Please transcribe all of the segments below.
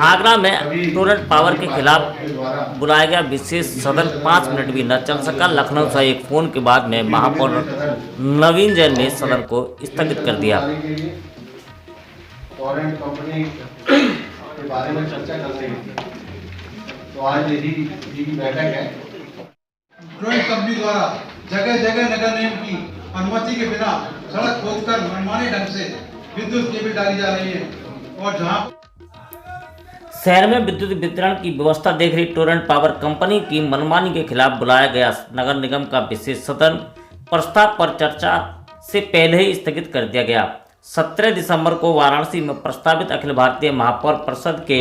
आगरा में Torrent power के खिलाफ बुलाया गया विशेष सदन 5 मिनट भी न चल सका। लखनऊ से एक फोन के बाद में महापौर नवीन जैन ने सदन को स्थगित कर दिया। टोरेंट कंपनी के बारे में चर्चा कर रही थी, तो आज यही की बैठक है। टोरेंट कंपनी द्वारा जगह जगह नगर निगम की अनुमति के बिना सड़क खोदकर मनमाने ढंग से विद्युत केबल डाली जा रही है और जहां शहर में विद्युत वितरण की व्यवस्था देख रही टोरेंट पावर कंपनी की मनमानी के खिलाफ बुलाया गया नगर निगम का विशेष सदन प्रस्ताव पर चर्चा से पहले ही स्थगित कर दिया गया। 17 दिसंबर को वाराणसी में प्रस्तावित अखिल भारतीय महापौर परिषद के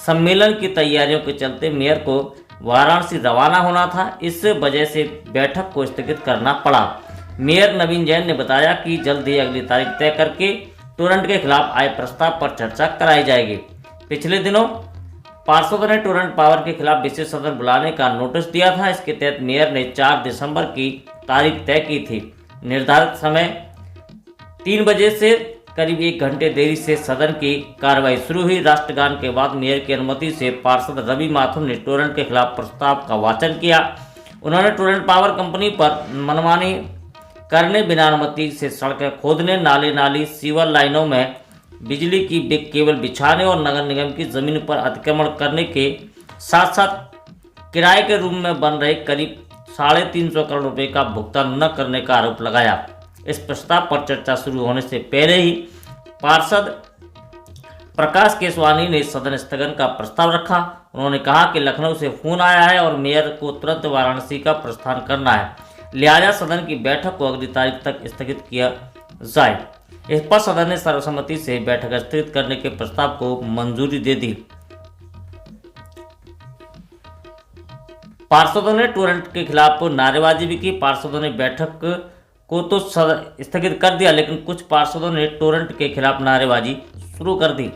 सम्मेलन की तैयारियों के चलते मेयर को वाराणसी रवाना होना था। इस वजह से बैठक को स्थगित करना पड़ा। मेयर नवीन जैन ने बताया कि जल्द ही अगली तारीख तय करके टोरेंट के खिलाफ आए प्रस्ताव पर चर्चा कराई जाएगी। पिछले दिनों पार्षदों ने टोरेंट पावर के खिलाफ विशेष सदन बुलाने का नोटिस दिया था। इसके तहत मेयर ने 4 दिसंबर की तारीख तय की थी। निर्धारित समय 3 बजे से करीब 1 घंटे देरी से सदन की कार्रवाई शुरू हुई। राष्ट्रगान के बाद मेयर की अनुमति से पार्षद रवि माथुर ने टोरेंट के खिलाफ प्रस्ताव का वाचन किया। उन्होंने टोरेंट पावर कंपनी पर मनमानी करने, बिना अनुमति से सड़कें खोदने, नाली सीवर लाइनों में बिजली की केबल बिछाने और नगर निगम की जमीन पर अतिक्रमण करने के साथ साथ किराए के रूम में बन रहे करीब 350 करोड़ रुपए का भुगतान न करने का आरोप लगाया। इस प्रस्ताव पर चर्चा शुरू होने से पहले ही पार्षद प्रकाश केसवानी ने सदन स्थगन का प्रस्ताव रखा। उन्होंने कहा कि लखनऊ से फोन आया है और मेयर को तुरंत वाराणसी का प्रस्थान करना है, लिहाजा सदन की बैठक को अगली तारीख तक स्थगित किया जाए। इस पर सदन ने सर्वसम्मति से बैठक स्थगित करने के प्रस्ताव को मंजूरी दे दी। पार्षदों ने टोरेंट के खिलाफ नारेबाजी भी की। पार्षदों ने बैठक को तो स्थगित कर दिया, लेकिन कुछ पार्षदों ने टोरेंट के खिलाफ नारेबाजी शुरू कर दी।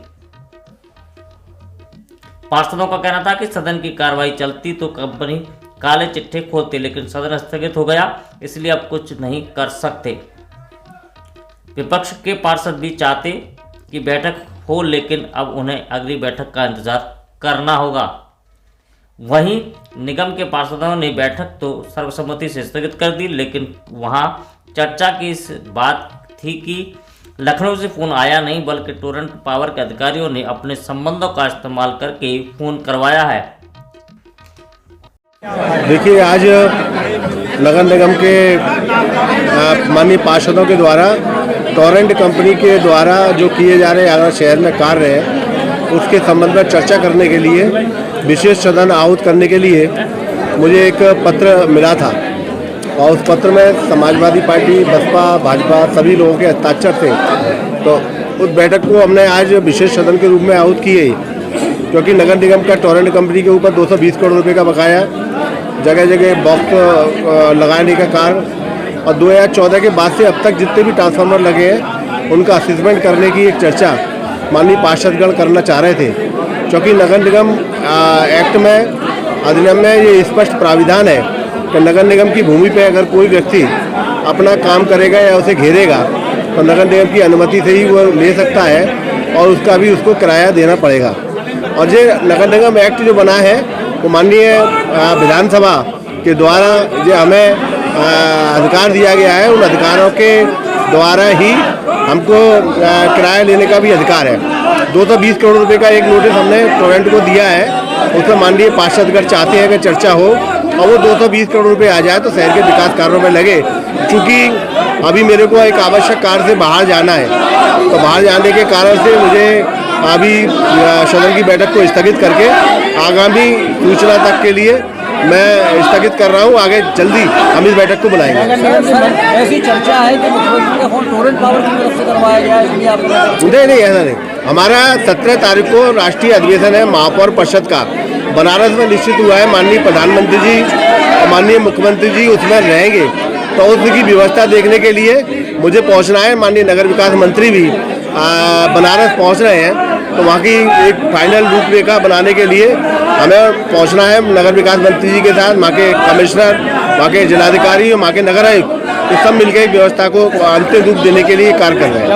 पार्षदों का कहना था कि सदन की कार्रवाई चलती तो कंपनी काले चिट्ठे खोलती, लेकिन सदन स्थगित हो गया, इसलिए अब कुछ नहीं कर सकते। विपक्ष के पार्षद भी चाहते कि बैठक हो, लेकिन अब उन्हें अगली बैठक का इंतजार करना होगा। वहीं निगम के पार्षदों ने बैठक तो सर्वसम्मति से स्थगित कर दी, लेकिन वहां चर्चा की इस बात थी कि लखनऊ से फोन आया नहीं, बल्कि टोरेंट पावर के अधिकारियों ने अपने संबंधों का इस्तेमाल करके फोन करवाया है। देखिए, आज नगर निगम के माननीय पार्षदों के द्वारा टोरेंट कंपनी के द्वारा जो किए जा रहे आगरा शहर में कार्य है, उसके संबंध में चर्चा करने के लिए विशेष सदन आहूत करने के लिए मुझे एक पत्र मिला था और उस पत्र में समाजवादी पार्टी, बसपा, भाजपा सभी लोगों के हस्ताक्षर थे। तो उस बैठक को हमने आज विशेष सदन के रूप में आहूत किए, क्योंकि नगर निगम का टोरेंट कंपनी के ऊपर 220 करोड़ रुपये का बकाया, जगह जगह बॉक्स लगाने का कार्य और 2014 के बाद से अब तक जितने भी ट्रांसफार्मर लगे हैं उनका असेसमेंट करने की एक चर्चा माननीय पार्षदगण करना चाह रहे थे। क्योंकि नगर निगम एक्ट में, अधिनियम में ये स्पष्ट प्राविधान है कि नगर निगम की भूमि पर अगर कोई व्यक्ति अपना काम करेगा या उसे घेरेगा तो नगर निगम की अनुमति से ही वो ले सकता है और उसका भी उसको किराया देना पड़ेगा। और ये नगर निगम एक्ट जो बना है वो माननीय विधानसभा के द्वारा जो हमें अधिकार दिया गया है, उन अधिकारों के द्वारा ही हमको किराया लेने का भी अधिकार है। 220 करोड़ रुपए का एक नोटिस हमने टोरेंट को दिया है, उसमें माननीय पार्षदगण चाहते हैं कि चर्चा हो और वो 220 करोड़ रुपए आ जाए तो शहर के विकास कार्यों में लगे। चूँकि अभी मेरे को एक आवश्यक कार्य से बाहर जाना है, तो बाहर जाने के कारण से मुझे अभी सदन की बैठक को स्थगित करके आगामी सूचना तक के लिए मैं स्थगित कर रहा हूँ। आगे जल्दी हम इस बैठक को बुलाएंगे। ऐसी चर्चा है कि मुख्यमंत्री का फोन टोरेंट पावर की तरफ से करवाया गया है, इसलिए आप नहीं, ऐसा नहीं। हमारा 17 तारीख को राष्ट्रीय अधिवेशन है महापौर परिषद का, बनारस में निश्चित हुआ है। माननीय प्रधानमंत्री जी और माननीय मुख्यमंत्री जी उसमें रहेंगे, तो उसकी व्यवस्था देखने के लिए मुझे पहुँचना है। माननीय नगर विकास मंत्री भी बनारस पहुँच रहे हैं तो वहाँ की एक फाइनल रूपरेखा बनाने के लिए हमें पहुँचना है नगर विकास मंत्री जी के साथ, वहाँ के कमिश्नर, वहाँ के जिलाधिकारी और वहाँ के नगर आयुक्त, ये सब मिलकर एक व्यवस्था को अंतिम रूप देने के लिए कार्य कर रहे हैं।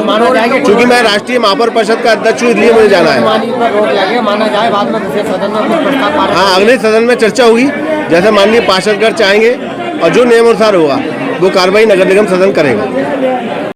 क्योंकि मैं राष्ट्रीय महापौर परिषद का अध्यक्ष हूँ, इसलिए मुझे जाना है। हाँ, अगले सदन में चर्चा होगी, जैसे माननीय पार्षदगण चाहेंगे और जो नियमानुसार होगा वो कार्रवाई नगर निगम सदन करेगा।